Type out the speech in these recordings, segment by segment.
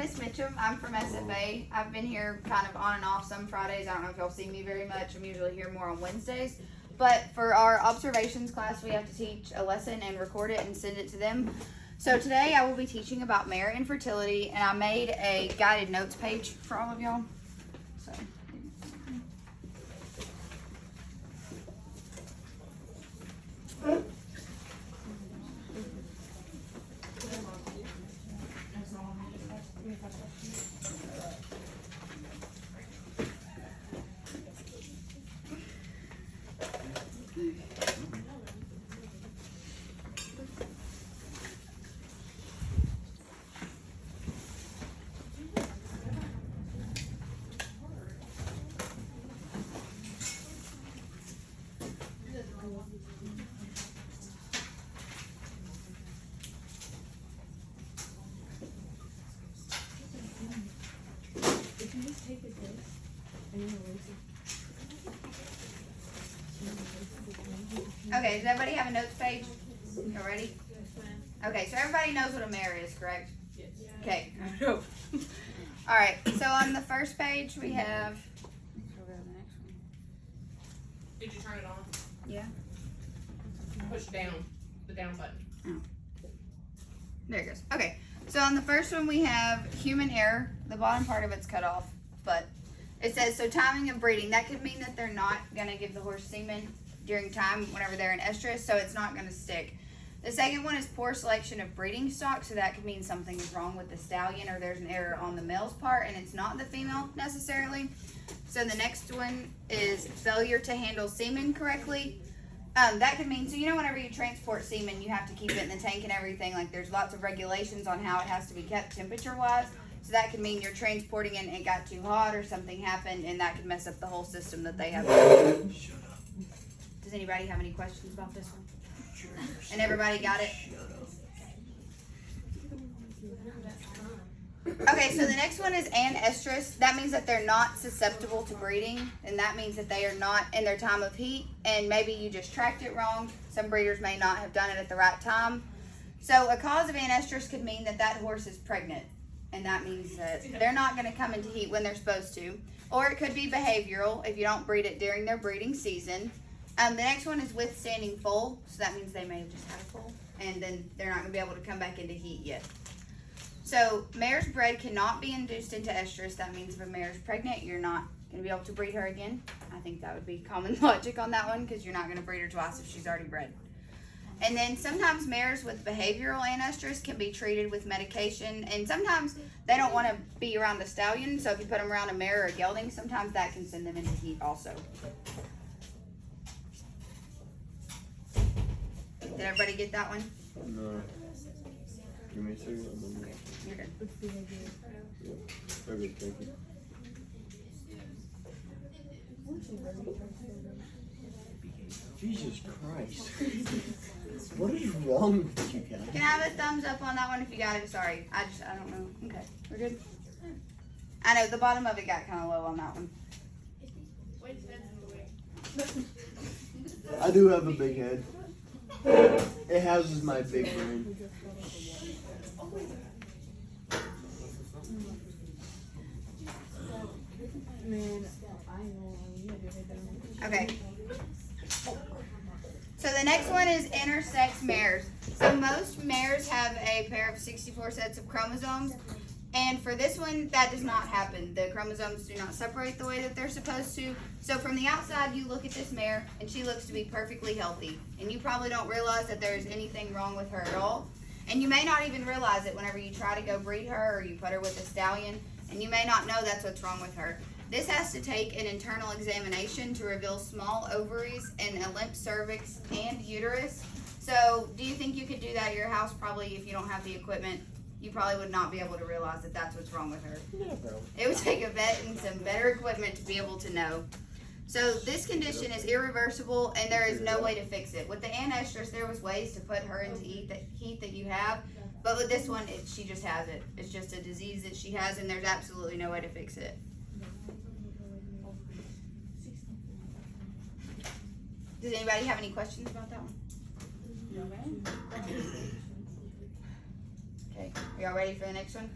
Miss Mitcham. I'm from SFA. I've been here kind of on and off some Fridays. I don't know if y'all see me very much. I'm usually here more on Wednesdays. But for our observations class, we have to teach a lesson and record it and send it to them. So today I will be teaching about mare infertility, and I made a guided notes page for all of y'all. So. Okay, does everybody have a notes page? You ready? Okay, so everybody knows what a mare is, correct? Yes. Okay. Alright, so on the first page we have. Did you turn it on? Yeah. Push down, the down button. Oh. There it goes. Okay, so on the first one we have human error. The bottom part of it's cut off, but it says, so timing of breeding. That could mean that they're not going to give the horse semen during time whenever they're in estrus, so it's not going to stick. The second one is poor selection of breeding stock, so that could mean something is wrong with the stallion or there's an error on the male's part and it's not the female necessarily. So the next one is failure to handle semen correctly. That could mean, so you know whenever you transport semen, you have to keep it in the tank and everything. Like there's lots of regulations on how it has to be kept temperature-wise. So that could mean you're transporting it and it got too hot or something happened, and that could mess up the whole system that they have. Does anybody have any questions about this one? And everybody got it? Okay, so the next one is anestrus. That means that they're not susceptible to breeding, and that means that they are not in their time of heat, and maybe you just tracked it wrong. Some breeders may not have done it at the right time. So a cause of anestrus could mean that that horse is pregnant, and that means that they're not going to come into heat when they're supposed to. Or it could be behavioral if you don't breed it during their breeding season. The next one is withstanding foal, so that means they may have just had a foal, and then they're not going to be able to come back into heat yet. So mares bred cannot be induced into estrus. That means if a mare is pregnant, you're not going to be able to breed her again. I think that would be common logic on that one, because you're not going to breed her twice if she's already bred. And then sometimes mares with behavioral anestrus can be treated with medication, and sometimes they don't want to be around a stallion, so if you put them around a mare or a gelding, sometimes that can send them into heat also. Did everybody get that one? No. Give me a second. You're good. Yeah. Okay, thank you. Jesus Christ. What is wrong with you guys? Can I have a thumbs up on that one if you got it? Sorry. I don't know. Okay. We're good? I know the bottom of it got kind of low on that one. I do have a big head. It houses my big brain. Okay. So the next one is intersex mares. So most mares have a pair of 64 sets of chromosomes. And for this one, that does not happen. The chromosomes do not separate the way that they're supposed to. So from the outside, you look at this mare, and she looks to be perfectly healthy. And you probably don't realize that there's anything wrong with her at all. And you may not even realize it whenever you try to go breed her or you put her with a stallion. And you may not know that's what's wrong with her. This has to take an internal examination to reveal small ovaries and a limp cervix and uterus. So do you think you could do that at your house? Probably if you don't have the equipment. You probably would not be able to realize that that's what's wrong with her. It would take a vet and some better equipment to be able to know. So this condition is irreversible, and there is no way to fix it. With the anestrus, there was ways to put her into heat that you have, but with this one, she just has it. It's just a disease that she has, and there's absolutely no way to fix it. Does anybody have any questions about that one? Okay, are y'all ready for the next one?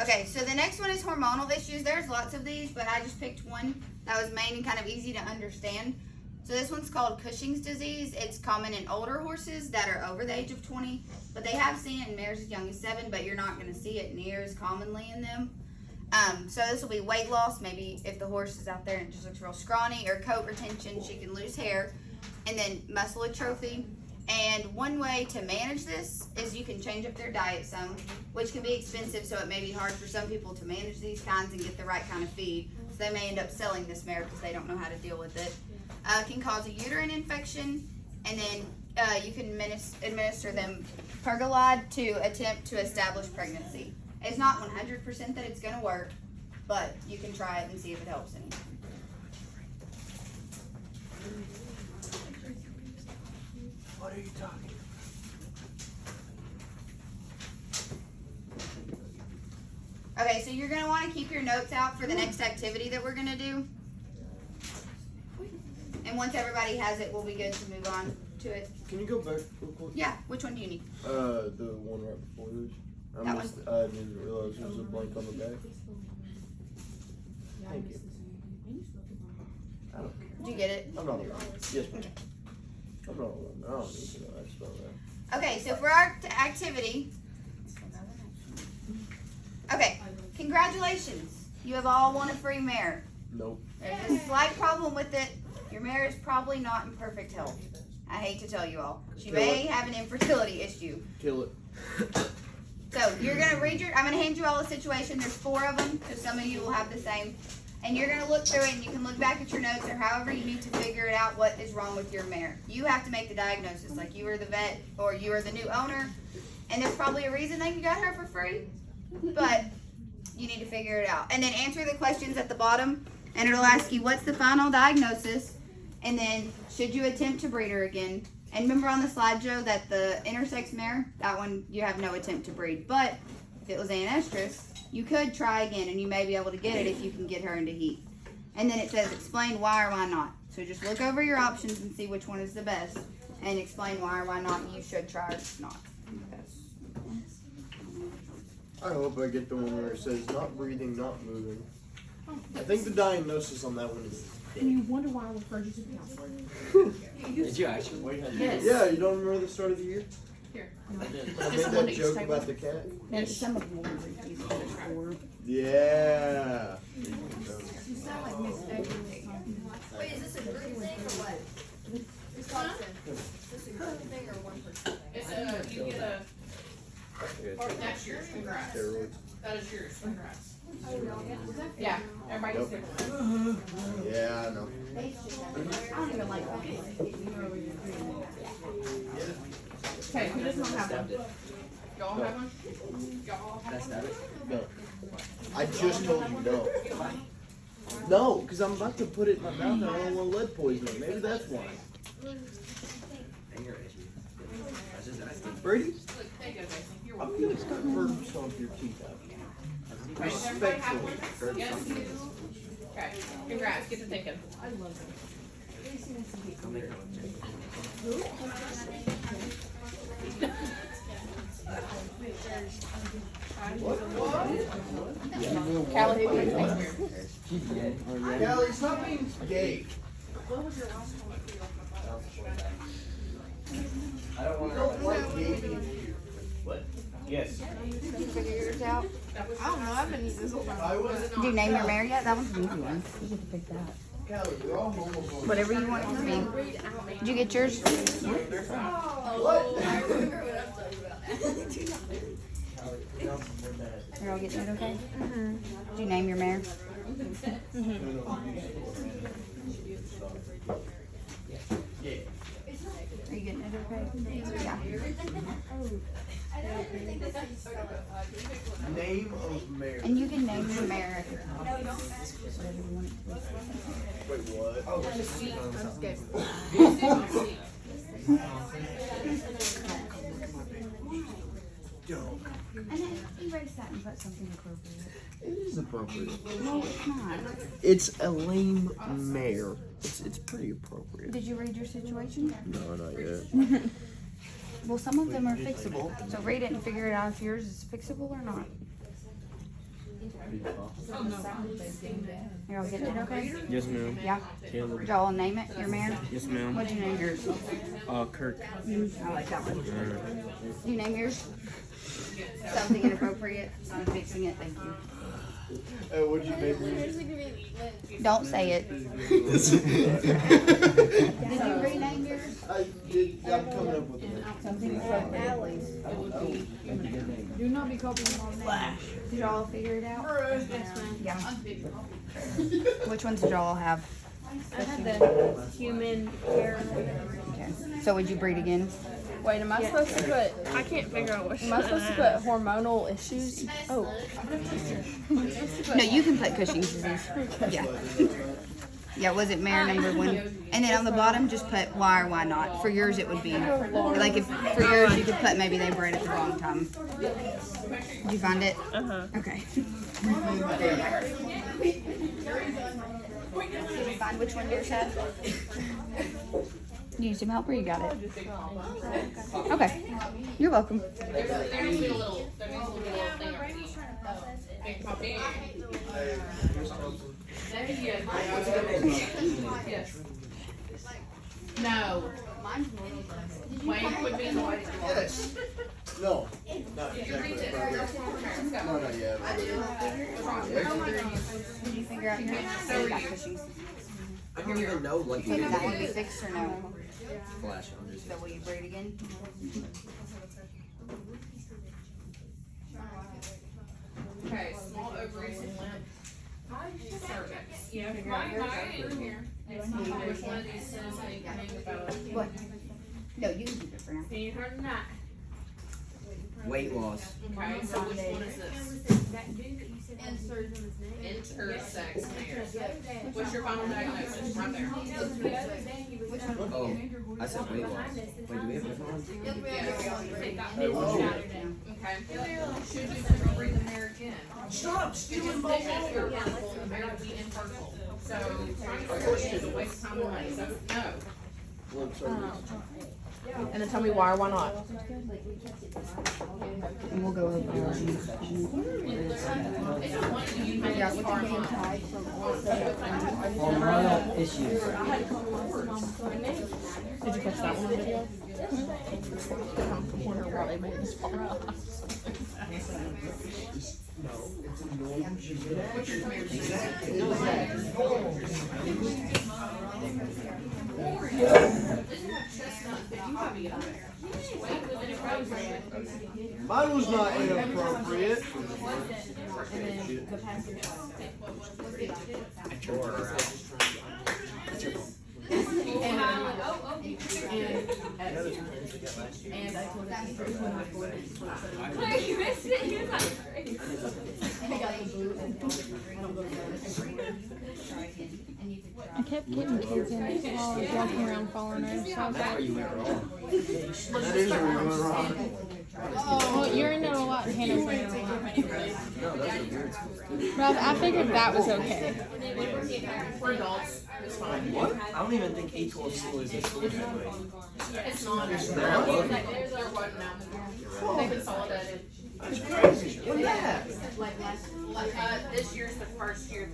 Okay, so the next one is hormonal issues. There's lots of these, but I just picked one that was main and kind of easy to understand. So this one's called Cushing's disease. It's common in older horses that are over the age of 20, but they have seen it in mares as young as 7, but you're not going to see it near as commonly in them. So this will be weight loss. Maybe if the horse is out there and it just looks real scrawny, or coat retention, she can lose hair. And then muscle atrophy. And one way to manage this is you can change up their diet some, which can be expensive, so it may be hard for some people to manage these kinds and get the right kind of feed. So they may end up selling this mare because they don't know how to deal with it. Can cause a uterine infection, and then you can administer them Pergolide to attempt to establish pregnancy. It's not 100% that it's going to work, but you can try it and see if it helps any. What are you talking about? Okay, so you're going to want to keep your notes out for the next activity that we're going to do. And once everybody has it, we'll be good to move on to it. Can you go back real quick? Yeah, which one do you need? The one right before this. I didn't realize there was a blank on the back. Thank you. I don't care. Did you get it? I'm not wrong. Yes, ma'am. I'm not wrong. I don't need to know how to spell that. Okay, so for our activity, okay, congratulations. You have all won a free mare. Nope. There's a slight problem with it. Your mare is probably not in perfect health. I hate to tell you all. She may have an infertility issue. Kill it. So you're gonna I'm gonna hand you all a situation. There's 4 of them, so some of you will have the same. And you're gonna look through it, and you can look back at your notes, or however you need to figure it out what is wrong with your mare. You have to make the diagnosis, like you are the vet or you are the new owner, and there's probably a reason that you got her for free, but you need to figure it out. And then answer the questions at the bottom, and it'll ask you what's the final diagnosis, and then should you attempt to breed her again. And remember on the slide, Joe, that the intersex mare, that one you have no attempt to breed. But if it was anestrus, you could try again, and you may be able to get it if you can get her into heat. And then it says explain why or why not. So just look over your options and see which one is the best, and explain why or why not you should try or not. I hope I get the one where it says not breathing, not moving. I think the diagnosis on that one is. And you wonder why I referred you to the counselor. Did you actually? Yes. Yeah, you don't remember the start of the year? Here. I made Just one that to each joke table. about the cat. Yes. Some of them will read these for. Yeah. Wait, is this a group thing or what? Huh? Is this a group thing or one person? It's a, you get a, or that's yours, congrats. Steroids. That is yours, congrats. Yeah, everybody gets Yep. different. Yeah, I know. I don't even like that. Okay, who does not have one? Y'all have one? Y'all have That's one? that. No. I just told you no. No, because I'm about to put it in my mouth and I don't want lead poisoning. Maybe that's why. Anger issues. That's just asking. Brady, Look, there you go, Jason. You're I'm welcome. gonna start bird stomp your teeth out. Okay, does everybody have one? Yes? Okay, congrats, get to thinking. I love it. I'll make her one. Callie, who do you think here? Callie, stop being gay. What was your last one? I don't want Don't like gay people. What? Yes. Figure yours out. I don't know, I've been using this whole time. I was. Did you name your mare yet? That one's an easy one. You get to pick that. Callie, you're all homophobes. Whatever you want it to be. Did you get yours? What? I remember what I'm talking about. You're all getting it okay? Did you name your mare? Are you getting it okay? Yeah. Name of Mary. And you can name your mare at the top. Whatever you want it to be. Wait, what? Don't. And then erase that and put something appropriate. It is appropriate. No, it's not. It's a lame mare. It's pretty appropriate. Did you read your situation? No, not yet. Well, some of them are fixable. So read it and figure it out if yours is fixable or not. You're all getting it okay? Yes, ma'am. Yeah? Caleb. Did y'all name it, your mare? Yes, ma'am. What'd you name yours? Kirk. I like that one. You name yours? Something inappropriate? I'm fixing it, thank you. Hey, what'd you name yours? Don't say it. Did you rename yours? I'm coming up with it. Something appropriate, please. Do not be copying my name. Did y'all figure it out? Yeah. Which ones did y'all have? I had the human hair. Okay. So would you breed again? Wait, am I supposed to put? I can't figure out what. Am I supposed to put hormonal issues? Oh, No, you can put Cushing's disease. Yeah. Yeah, was it mare number 1? And then on the bottom, just put why or why not. For yours, it would be like if for yours you could put maybe they bred at the wrong time. Did you find it? Okay. Did you find which one yours had? You need some help or you got it? Okay. You're welcome. There needs to be a little thing up here. Big puppy. There you go. Yes. No. Wayne, quit being the white. Yes. No. Not exactly. No, not yet. Did you figure out yours? So you got Cushing's. I don't even know what So did that one be fixed or no? flash. I'm just. So will you breed again? Okay, small ovaries and limp. Cervix. Yeah, which one of these says anything about? What? No, you can keep it for now. Can you turn that? Weight loss. Okay, so which one is this? Intersex marriage. What's your final diagnosis? Right there. Oh, I said weight loss. Wait, do we have different ones? Okay. Should you ever breed the mare again? Stop stealing my water. The mare will be infertile. So trying to force it is a waste of time and money. So no. and then tell me why or why not. And we'll go over Hormonal issues. Did you catch that one on video? I wonder why they made this far out. Mine was not inappropriate. I kept getting kids in it while I was walking around following her. So I was like, That is where you went wrong. well, you're in it a lot, and Hannah's in it a lot. But I figured that was okay. For adults, it's fine. What? I don't even think A12 school is a school anyway. It's not. They're what? They're what now? They consolidated. That's crazy. When did that happen? This year's the first year.